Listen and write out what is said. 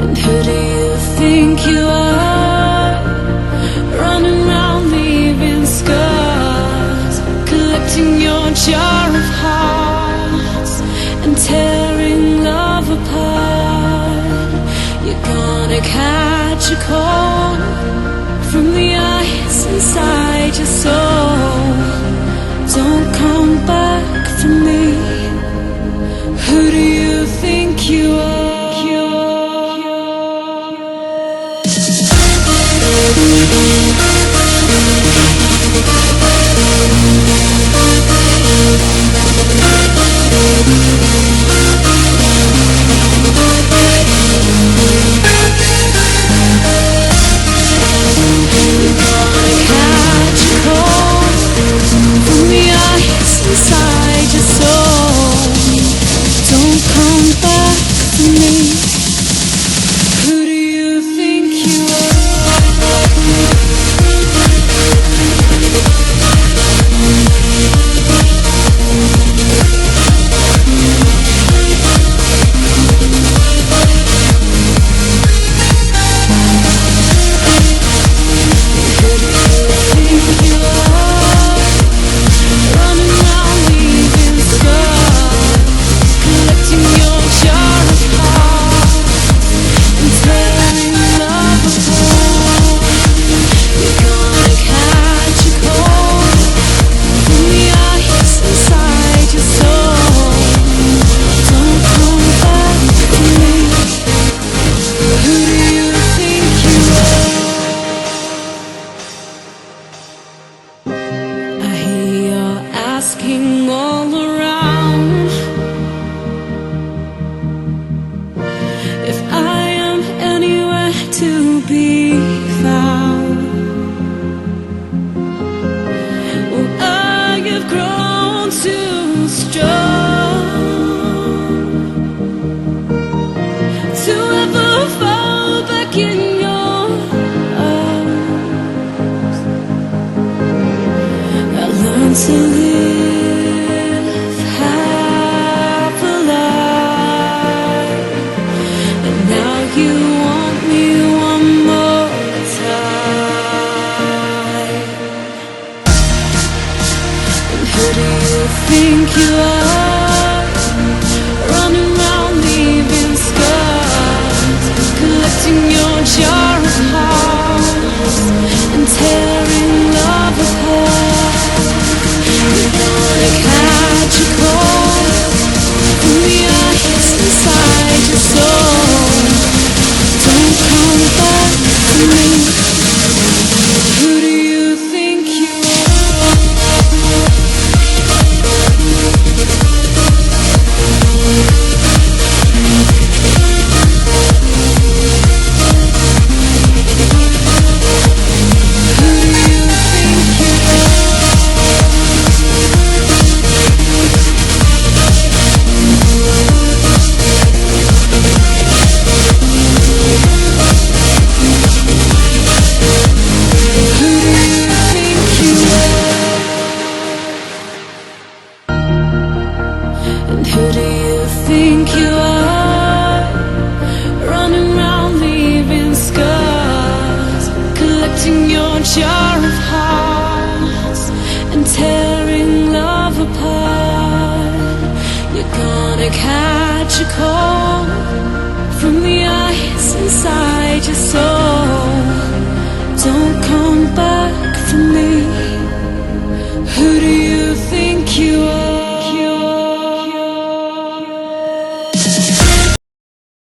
And who do you think you are? Running around leaving scars, collecting your jar of hearts and tearing love apart. You're gonna catch a cold from the ice inside your soul. Don't come back for me. Who do you think you are? Inside your soul, don't come back to me. Who do you think you asking all around if I am anywhere to be found? Well, I have grown too strong to ever fall back in your arms. I learned to live think you are, running around leaving scars, collecting your jar of hearts and tearing love apart. You're gonna catch a cold from the ice inside your soul. Don't come back to me. Who do you think you are? Who do you think you are? Running around leaving scars, collecting your jar of hearts and tearing love apart. You're gonna catch a cold